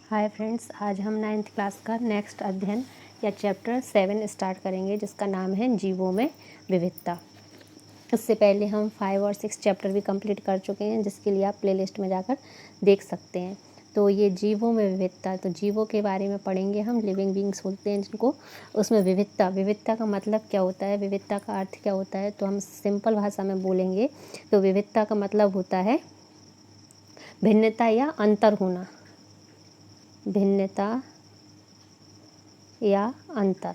Hi friends, आज हम 9th class का नेक्स्ट अध्ययन या चैप्टर 7 स्टार्ट करेंगे, जिसका नाम है जीवों में विविधता। इससे पहले हम 5 और 6 चैप्टर भी कंप्लीट कर चुके हैं, जिसके लिए आप प्लेलिस्ट में जाकर देख सकते हैं। तो ये जीवों में विविधता, तो जीवों के बारे में पढ़ेंगे हम। लिविंग बींग्स बोलते हैं जिनको। उसमें विविधता का मतलब क्या होता है, विविधता का अर्थ क्या होता है, तो हम सिंपल भाषा में बोलेंगे तो विविधता का मतलब होता है भिन्नता या अंतर होना। भिन्नता या अंतर,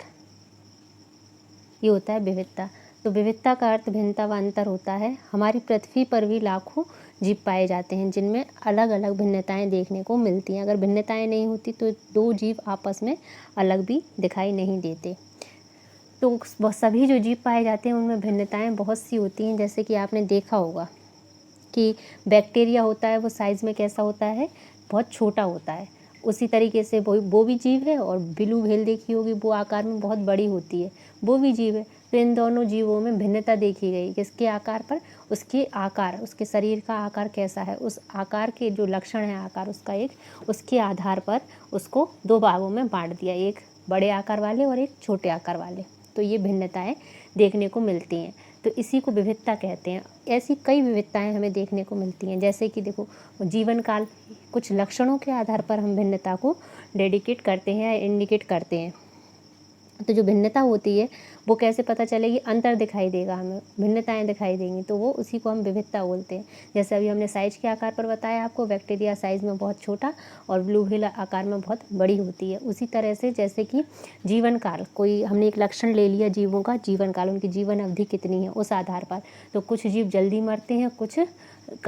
ये होता है विविधता। तो विविधता का अर्थ भिन्नता व अंतर होता है। हमारी पृथ्वी पर भी लाखों जीव पाए जाते हैं, जिनमें अलग अलग भिन्नताएं देखने को मिलती हैं। अगर भिन्नताएं नहीं होती तो दो जीव आपस में अलग भी दिखाई नहीं देते। तो सभी जो जीव पाए जाते हैं उनमें भिन्नताएं बहुत सी होती हैं। जैसे कि आपने देखा होगा कि बैक्टीरिया होता है, वो साइज़ में कैसा होता है, बहुत छोटा होता है। उसी तरीके से वो भी जीव है, और ब्लू व्हेल देखी होगी, वो आकार में बहुत बड़ी होती है, वो भी जीव है। तो इन दोनों जीवों में भिन्नता देखी गई। किसके आकार पर? उसके आकार, उसके शरीर का आकार कैसा है, उस आकार के जो लक्षण है आकार उसका एक, उसके आधार पर उसको दो भागों में बांट दिया, एक बड़े आकार वाले और एक छोटे आकार वाले। तो ये भिन्नताएं देखने को मिलती हैं, तो इसी को विविधता कहते हैं। ऐसी कई विविधताएं हमें देखने को मिलती हैं। जैसे कि देखो, जीवन काल, कुछ लक्षणों के आधार पर हम भिन्नता को डेडिकेट करते हैं या इंडिकेट करते हैं। तो जो भिन्नता होती है वो कैसे पता चलेगी? अंतर दिखाई देगा, हमें भिन्नताएं दिखाई देंगी, तो वो उसी को हम विविधता बोलते हैं। जैसे अभी हमने साइज के आकार पर बताया आपको, बैक्टीरिया साइज़ में बहुत छोटा और ब्लू व्हेल आकार में बहुत बड़ी होती है। उसी तरह से जैसे कि जीवन काल, कोई हमने एक लक्षण ले लिया जीवों का, जीवन काल, उनकी जीवन अवधि कितनी है उस आधार पर। तो कुछ जीव जल्दी मरते हैं, कुछ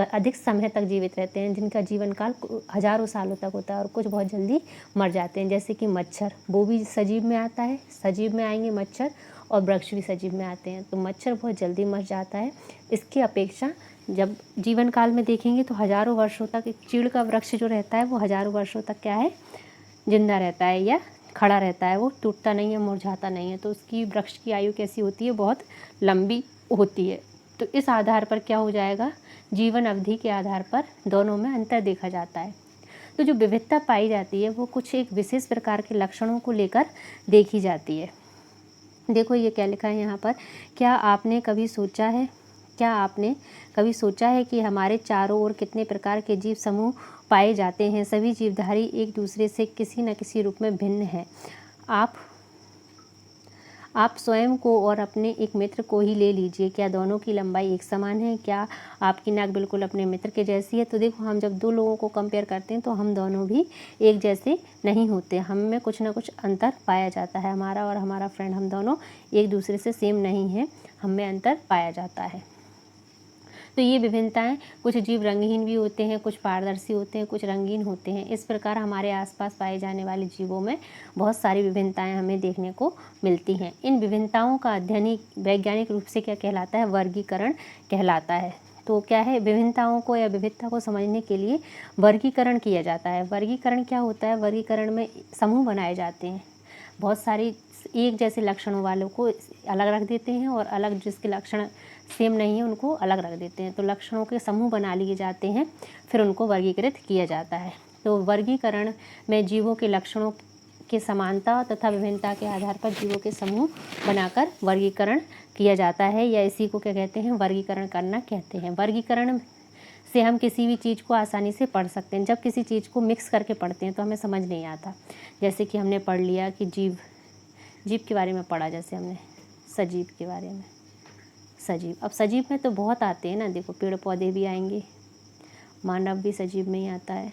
अधिक समय तक जीवित रहते हैं, जिनका जीवन काल हजारों सालों तक होता है, और कुछ बहुत जल्दी मर जाते हैं। जैसे कि मच्छर, वो भी सजीव में आता है, सजीव में आएंगे मच्छर, और वृक्ष भी सजीव में आते हैं। तो मच्छर बहुत जल्दी मर जाता है। इसकी अपेक्षा जब जीवन काल में देखेंगे तो हजारों वर्षों तक एक चीड़ का वृक्ष जो रहता है वो हजारों वर्षों तक क्या है, जिंदा रहता है या खड़ा रहता है, वो टूटता नहीं है, मुरझाता नहीं है। तो उसकी वृक्ष की आयु कैसी होती है, बहुत लंबी होती है। तो इस आधार पर क्या हो जाएगा, जीवन अवधि के आधार पर दोनों में अंतर देखा जाता है। तो जो विविधता पाई जाती है वो कुछ एक विशेष प्रकार के लक्षणों को लेकर देखी जाती है। देखो ये क्या लिखा है यहाँ पर, क्या आपने कभी सोचा है कि हमारे चारों ओर कितने प्रकार के जीव समूह पाए जाते हैं? सभी जीवधारी एक दूसरे से किसी न किसी रूप में भिन्न हैं। आप स्वयं को और अपने एक मित्र को ही ले लीजिए, क्या दोनों की लंबाई एक समान है? क्या आपकी नाक बिल्कुल अपने मित्र के जैसी है? तो देखो, हम जब दो लोगों को कंपेयर करते हैं तो हम दोनों भी एक जैसे नहीं होते, हम में कुछ ना कुछ अंतर पाया जाता है। हमारा और हमारा फ्रेंड, हम दोनों एक दूसरे से सेम नहीं हैं, हम में अंतर पाया जाता है। तो ये विभिन्नताएं, कुछ जीव रंगहीन भी होते हैं, कुछ पारदर्शी होते हैं, कुछ रंगीन होते हैं। इस प्रकार हमारे आसपास पाए जाने वाले जीवों में बहुत सारी विभिन्नताएं हमें देखने को मिलती हैं। इन विभिन्नताओं का अध्ययन ही वैज्ञानिक रूप से क्या कहलाता है, वर्गीकरण कहलाता है। तो क्या है, विभिन्नताओं को या विविधता को समझने के लिए वर्गीकरण किया जाता है। वर्गीकरण क्या होता है, वर्गीकरण में समूह बनाए जाते हैं, बहुत सारी एक जैसे लक्षणों वालों को अलग रख देते हैं, और अलग जिसके लक्षण सेम नहीं है उनको अलग रख देते हैं। तो लक्षणों के समूह बना लिए जाते हैं, फिर उनको वर्गीकृत किया जाता है। तो वर्गीकरण में जीवों के लक्षणों की समानता तथा विभिन्नता के आधार पर जीवों के समूह बनाकर वर्गीकरण किया जाता है, या इसी को क्या कहते हैं, वर्गीकरण करना कहते हैं। वर्गीकरण से हम किसी भी चीज़ को आसानी से पढ़ सकते हैं। जब किसी चीज़ को मिक्स करके पढ़ते हैं तो हमें समझ नहीं आता। जैसे कि हमने पढ़ लिया कि जीव के बारे में पढ़ा, जैसे हमने सजीव के बारे में, सजीव, अब सजीव में तो बहुत आते हैं ना, देखो पेड़ पौधे भी आएंगे, मानव भी सजीव में ही आता है,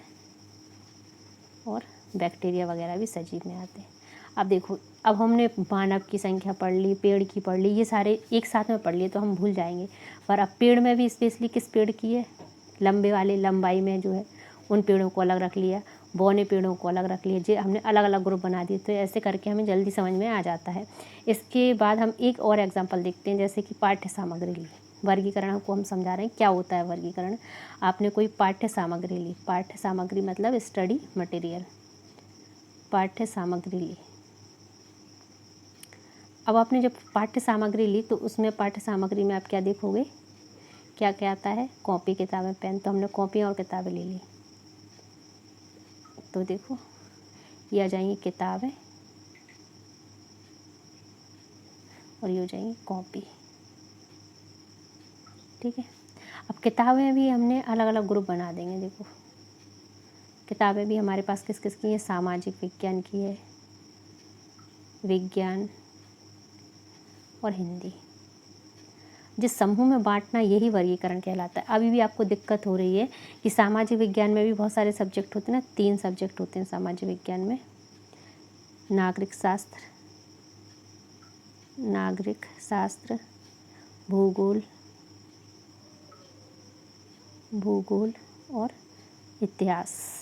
और बैक्टीरिया वगैरह भी सजीव में आते हैं। अब देखो, अब हमने मानव की संख्या पढ़ ली, पेड़ की पढ़ ली, ये सारे एक साथ में पढ़ लिए तो हम भूल जाएंगे। पर अब पेड़ में भी स्पेशली किस पेड़ की है, लंबे वाले, लंबाई में जो है, उन पेड़ों को अलग रख लिया, बौने पेड़ों को अलग रख लिए, जो हमने अलग अलग ग्रुप बना दिए। तो ऐसे करके हमें जल्दी समझ में आ जाता है। इसके बाद हम एक और एग्जाम्पल देखते हैं, जैसे कि पाठ्य सामग्री ली। वर्गीकरण को हम समझा रहे हैं, क्या होता है वर्गीकरण। आपने कोई पाठ्य सामग्री ली, पाठ्य सामग्री मतलब स्टडी मटेरियल, पाठ्य सामग्री ली। अब आपने जब पाठ्य सामग्री ली तो उसमें पाठ्य सामग्री में आप क्या देखोगे, क्या क्या आता है, कॉपी, किताबें, पेन। तो हमने कॉपी और किताबें ले ली। तो देखो, ये आ जाएंगी किताबें और ये हो जाएंगी कॉपी। ठीक है, अब किताबें भी हमने अलग अलग ग्रुप बना देंगे। देखो किताबें भी हमारे पास किस किस की है, सामाजिक विज्ञान की है, विज्ञान और हिंदी। जिस समूह में बांटना यही वर्गीकरण कहलाता है। अभी भी आपको दिक्कत हो रही है कि सामाजिक विज्ञान में भी बहुत सारे सब्जेक्ट होते हैं ना, 3 सब्जेक्ट होते हैं सामाजिक विज्ञान में, नागरिक शास्त्र, भूगोल और इतिहास।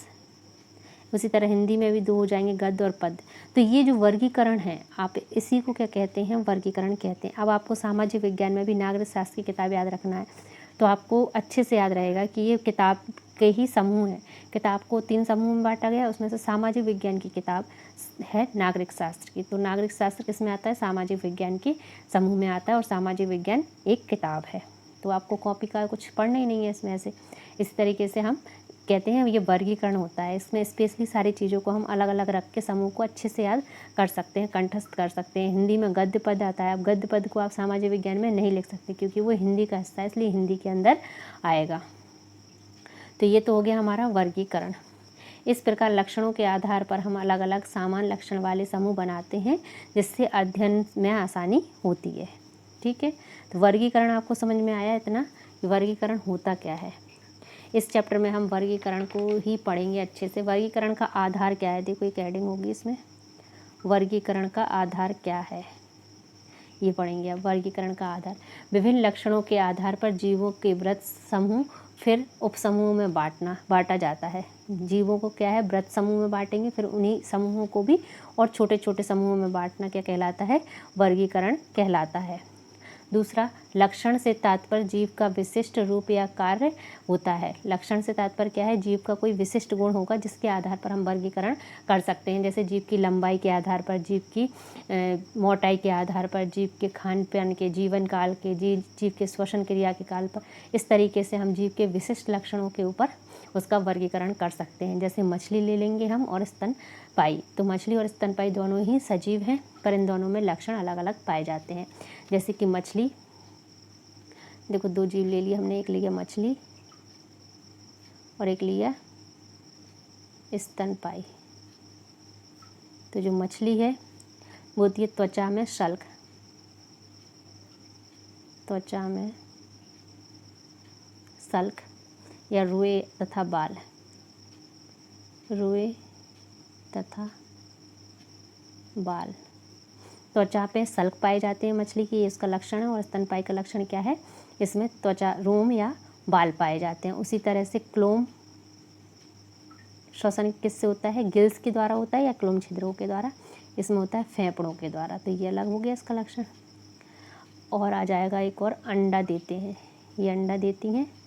उसी तरह हिंदी में भी 2 हो जाएंगे, गद्य और पद्य। तो ये जो वर्गीकरण है, आप इसी को क्या कहते हैं, वर्गीकरण कहते हैं। अब आपको सामाजिक विज्ञान में भी नागरिक शास्त्र की किताब याद रखना है, तो आपको अच्छे से याद रहेगा कि ये किताब के ही समूह है। किताब को 3 समूह में बांटा गया, उसमें से सामाजिक विज्ञान की किताब है नागरिक शास्त्र की। तो नागरिक शास्त्र किस में आता है, सामाजिक विज्ञान के समूह में आता है, और सामाजिक विज्ञान एक किताब है। तो आपको कॉपी का कुछ पढ़ना ही नहीं है इसमें। ऐसे इस तरीके से हम कहते हैं ये वर्गीकरण होता है। इसमें स्पेशली सारी चीज़ों को हम अलग अलग रख के समूह को अच्छे से याद कर सकते हैं, कंठस्थ कर सकते हैं। हिंदी में गद्य पद आता है। अब गद्य पद को आप सामाजिक विज्ञान में नहीं लिख सकते क्योंकि वो हिंदी का हिस्सा है, इसलिए हिंदी के अंदर आएगा। तो ये तो हो गया हमारा वर्गीकरण। इस प्रकार लक्षणों के आधार पर हम अलग अलग समान लक्षण वाले समूह बनाते हैं, जिससे अध्ययन में आसानी होती है। ठीक है, तो वर्गीकरण आपको समझ में आया इतना कि वर्गीकरण होता क्या है। इस चैप्टर में हम वर्गीकरण को ही पढ़ेंगे अच्छे से। वर्गीकरण का आधार क्या है, देखो एक हेडिंग होगी इसमें, वर्गीकरण का आधार क्या है, ये पढ़ेंगे। अब वर्गीकरण का आधार, विभिन्न लक्षणों के आधार पर जीवों के वृत्त समूह फिर उपसमूह में बांटा जाता है। जीवों को क्या है, वृत्त समूह में बांटेंगे, फिर उन्हीं समूहों को भी और छोटे छोटे समूहों में बांटना क्या कहलाता है, वर्गीकरण कहलाता है। दूसरा, लक्षण से तात्पर्य जीव का विशिष्ट रूप या कार्य होता है। लक्षण से तात्पर्य क्या है, जीव का कोई विशिष्ट गुण होगा जिसके आधार पर हम वर्गीकरण कर सकते हैं। जैसे जीव की लंबाई के आधार पर, जीव की मोटाई के आधार पर, जीव के खान पान के, जीवन काल के, जीव के श्वसन क्रिया के काल पर। इस तरीके से हम जीव के विशिष्ट लक्षणों के ऊपर उसका वर्गीकरण कर सकते हैं। जैसे मछली ले लेंगे हम और स्तनपायी, तो मछली और स्तनपायी दोनों ही सजीव हैं, पर इन दोनों में लक्षण अलग अलग पाए जाते हैं। जैसे कि मछली, देखो 2 जीव ले लिए हमने, एक लिया मछली और एक लिया स्तनपायी। तो जो मछली है वो होती है त्वचा में शल्क, त्वचा में शल्क या रुए तथा बाल, रुए तथा बाल। त्वचा पे शल्क पाए जाते हैं मछली की, ये इसका लक्षण है। और स्तनपायी का लक्षण क्या है, इसमें त्वचा, रोम या बाल पाए जाते हैं। उसी तरह से क्लोम श्वसन किससे होता है, गिल्स के द्वारा होता है या क्लोम छिद्रों के द्वारा, इसमें होता है फेफड़ों के द्वारा। तो ये अलग हो गया इसका लक्षण। और आ जाएगा एक और, अंडा देते हैं, ये अंडा देती हैं,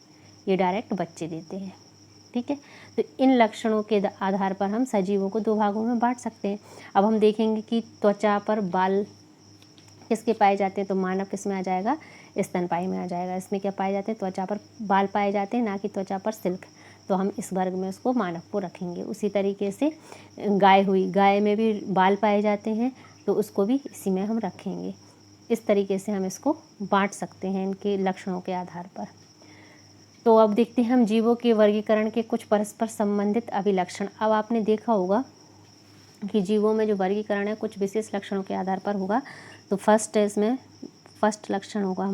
ये डायरेक्ट बच्चे देते हैं। ठीक है, तो इन लक्षणों के आधार पर हम सजीवों को 2 भागों में बांट सकते हैं। अब हम देखेंगे कि त्वचा पर बाल किसके पाए जाते हैं, तो मानव किस में आ जाएगा, स्तनपायी में आ जाएगा। इसमें क्या पाए जाते हैं, त्वचा पर बाल पाए जाते हैं, ना कि त्वचा पर सिल्क। तो हम इस वर्ग में उसको मानव को रखेंगे। उसी तरीके से गाय हुई, गाय में भी बाल पाए जाते हैं, तो उसको भी इसी में हम रखेंगे। इस तरीके से हम इसको बांट सकते हैं इनके लक्षणों के आधार पर। तो अब देखते हैं हम जीवों के वर्गीकरण के कुछ परस्पर संबंधित अभिलक्षण। अब आपने देखा होगा कि जीवों में जो वर्गीकरण है कुछ विशेष लक्षणों के आधार पर होगा। तो फर्स्ट है इसमें, फर्स्ट लक्षण होगा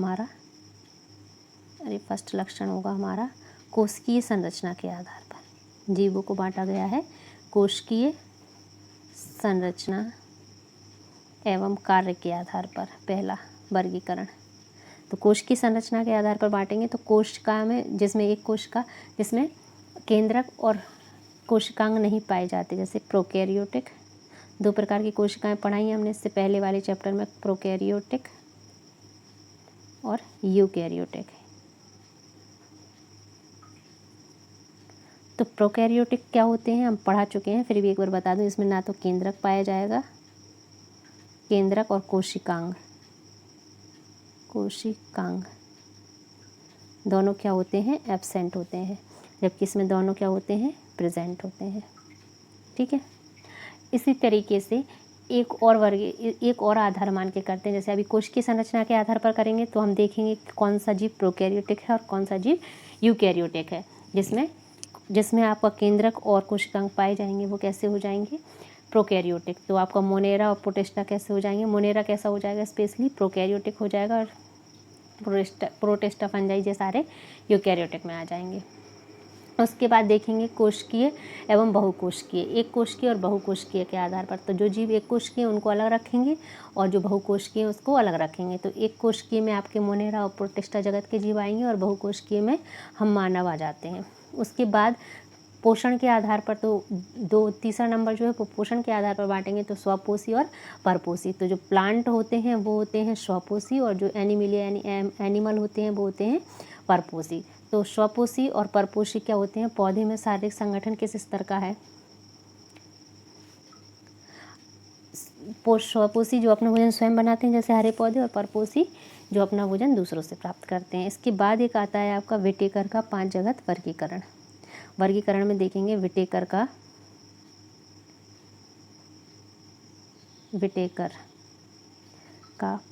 हमारा कोशिकीय संरचना के आधार पर। जीवों को बांटा गया है कोशिकीय संरचना एवं कार्य के आधार पर, पहला वर्गीकरण। तो कोशिकीय संरचना के आधार पर बांटेंगे। तो कोशिका में, जिसमें एक कोशिका जिसमें केंद्रक और कोशिकांग नहीं पाए जाते, जैसे प्रोकैरियोटिक। 2 प्रकार की कोशिकाएं पढ़ाई हमने इससे पहले वाले चैप्टर में, प्रोकैरियोटिक और यूकैरियोटिक। तो प्रोकैरियोटिक क्या होते हैं हम पढ़ा चुके हैं, फिर भी एक बार बता दूं, इसमें ना तो केंद्रक पाया जाएगा, केंद्रक और कोशिकांग दोनों क्या होते हैं, एब्सेंट होते हैं, जबकि इसमें दोनों क्या होते हैं, प्रेजेंट होते हैं। ठीक है, इसी तरीके से एक और आधार मान के करते हैं। जैसे अभी कोश की संरचना के आधार पर करेंगे तो हम देखेंगे कि कौन सा जीव प्रोकैरियोटिक है और कौन सा जीव यूकैरियोटिक है, जिसमें आपका केंद्रक और कोशिकांग पाए जाएंगे। वो कैसे हो जाएंगे? प्रोकैरियोटिक। तो आपका मोनेरा और प्रोटिस्टा कैसे हो जाएंगे? मोनेरा कैसा हो जाएगा? स्पेशली प्रोकैरियोटिक हो जाएगा, और प्रोटिस्टा फंजाई ये सारे यूकैरियोटिक में आ जाएंगे। उसके बाद देखेंगे कोशिकीय एवं बहुकोशिकीय, एक कोशिकीय और बहुकोशिकीय के आधार पर। तो जो जीव एक कोशिकीय उनको अलग रखेंगे और जो बहुकोशिकीय उसको अलग रखेंगे। तो एक कोशिकीय में आपके मोनेरा और प्रोटिस्टा जगत के जीव आएंगे और बहुकोशिकीय में हम मानव आ जाते हैं। उसके बाद पोषण के आधार पर तो तीसरा नंबर जो है वो पोषण के आधार पर बांटेंगे, तो स्वपोषी और परपोषी। तो जो प्लांट होते हैं वो होते हैं स्वपोषी, और जो एनिमलिया यानी एनिमल होते हैं वो होते हैं परपोषी। तो स्वपोषी और परपोषी क्या होते हैं? पौधे में शारीरिक संगठन किस स्तर का है? स्वपोषी जो अपना भोजन स्वयं बनाते हैं जैसे हरे पौधे, और परपोषी जो अपना भोजन दूसरों से प्राप्त करते हैं। इसके बाद एक आता है आपका विटेकर का 5 जगत वर्गीकरण में देखेंगे विटेकर का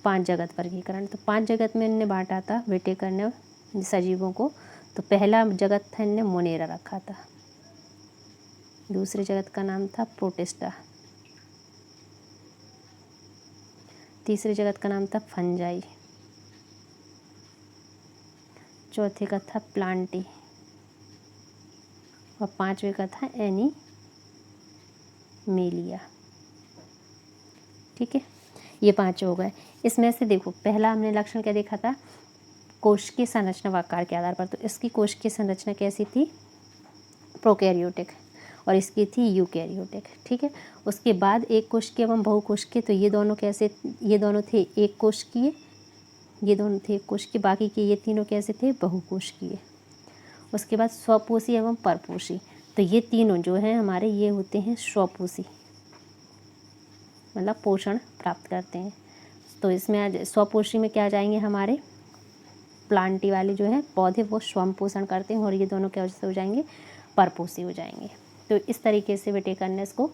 5 जगत वर्गीकरण। तो 5 जगत में इनने बांटा था विटेकर ने सजीवों को। तो पहला जगत था, इनने मोनेरा रखा था। दूसरे जगत का नाम था प्रोटिस्टा। तीसरे जगत का नाम था फंजाई। चौथे का था प्लांटी, और 5वें का था एनीमेलिया। ठीक है, ये 5 हो गए। इसमें से देखो पहला हमने लक्षण क्या देखा था? कोश की संरचना व आकार के आधार पर। तो इसकी कोश की संरचना कैसी थी? प्रोकैरियोटिक, और इसकी थी यूकैरियोटिक। ठीक है, उसके बाद एक कोशिकीय एवं बहुकोशिकीय। तो ये दोनों थे एक कोशिकीय, ये दोनों थे एक कोशिकीय, बाकी के ये तीनों कैसे थे? बहुकोशिकीय। उसके बाद स्वपोषी एवं परपोषी। तो ये तीनों जो हैं हमारे, ये होते हैं स्वपोषी, मतलब पोषण प्राप्त करते हैं। तो इसमें स्वपोषी में क्या आ जाएंगे? हमारे प्लांटी वाले जो हैं पौधे, वो स्वयं पोषण करते हैं, और ये दोनों क्या हो जाएंगे? परपोषी हो जाएंगे। तो इस तरीके से विटेकर ने इसको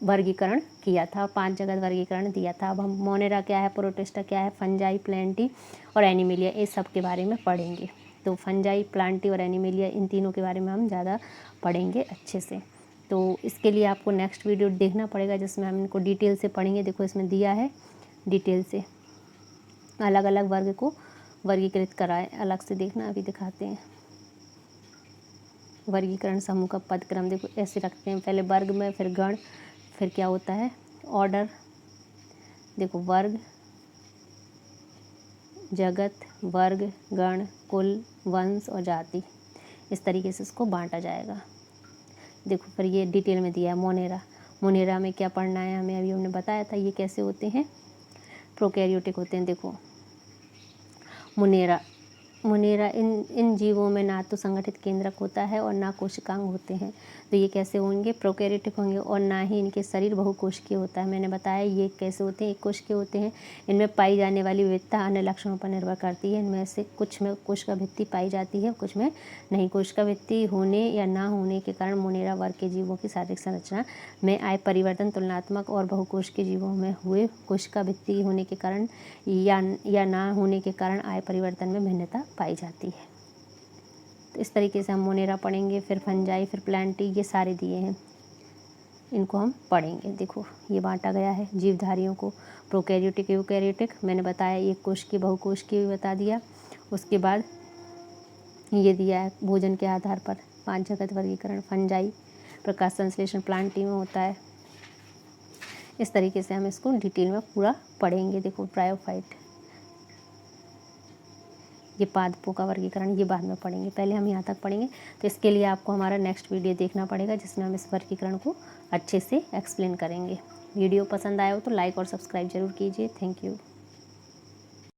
वर्गीकरण किया था, 5 जगत वर्गीकरण दिया था। अब हम मोनेरा क्या है, प्रोटिस्टा क्या है, फंजाई, प्लांटी और एनिमिलिया, इस सब के बारे में पढ़ेंगे। तो फंजाई, प्लांटी और एनिमिलिया, इन तीनों के बारे में हम ज़्यादा पढ़ेंगे अच्छे से। तो इसके लिए आपको नेक्स्ट वीडियो देखना पड़ेगा, जिसमें हम इनको डिटेल से पढ़ेंगे। देखो इसमें दिया है डिटेल से, अलग अलग वर्ग को वर्गीकृत कराएं, अलग से देखना, अभी दिखाते हैं। वर्गीकरण समूह का पदक्रम देखो ऐसे रखते हैं, पहले वर्ग में, फिर गण, फिर क्या होता है? ऑर्डर। देखो वर्ग, जगत, वर्ग, गण, कुल, वंश और जाति, इस तरीके से इसको बांटा जाएगा। देखो फिर ये डिटेल में दिया है मोनेरा में क्या पढ़ना है हमें, अभी हमने बताया था ये कैसे होते हैं? प्रोकैरियोटिक होते हैं। देखो मोनेरा इन जीवों में ना तो संगठित केंद्रक होता है और ना कोशिकांग होते हैं। तो ये कैसे होंगे? प्रोकैरियोटिक होंगे। और ना ही इनके शरीर बहुकोशिकीय होता है। मैंने बताया ये कैसे होते हैं? एक कोशिकीय होते हैं। इनमें पाई जाने वाली विविधता अन्य लक्षणों पर निर्भर करती है। इनमें से कुछ में कोशिका भित्ति पाई जाती है, कुछ में नहीं। कोशिका भित्ति होने या ना होने के कारण मोनेरा वर्ग के जीवों की शारीरिक संरचना में आए परिवर्तन तुलनात्मक और बहुकोशिकीय जीवों में हुए कोशिका भित्ति होने के कारण या ना होने के कारण आए परिवर्तन में भिन्नता पाई जाती है। तो इस तरीके से हम मोनेरा पढ़ेंगे, फिर फंजाई, फिर प्लांटी, ये सारे दिए हैं, इनको हम पढ़ेंगे। देखो ये बांटा गया है जीवधारियों को, प्रोकैरियोटिक, यूकैरियोटिक, मैंने बताया एक कोश की बहुकोश की भी बता दिया। उसके बाद ये दिया है भोजन के आधार पर 5 जगत वर्गीकरण, फंजाई, प्रकाश संश्लेषण प्लांटी में होता है। इस तरीके से हम इसको डिटेल में पूरा पढ़ेंगे। देखो ब्रायोफाइट, ये पादपों का वर्गीकरण, ये बाद में पढ़ेंगे, पहले हम यहाँ तक पढ़ेंगे। तो इसके लिए आपको हमारा नेक्स्ट वीडियो देखना पड़ेगा, जिसमें हम इस वर्गीकरण को अच्छे से एक्सप्लेन करेंगे। वीडियो पसंद आया हो तो लाइक और सब्सक्राइब जरूर कीजिए। Thank you.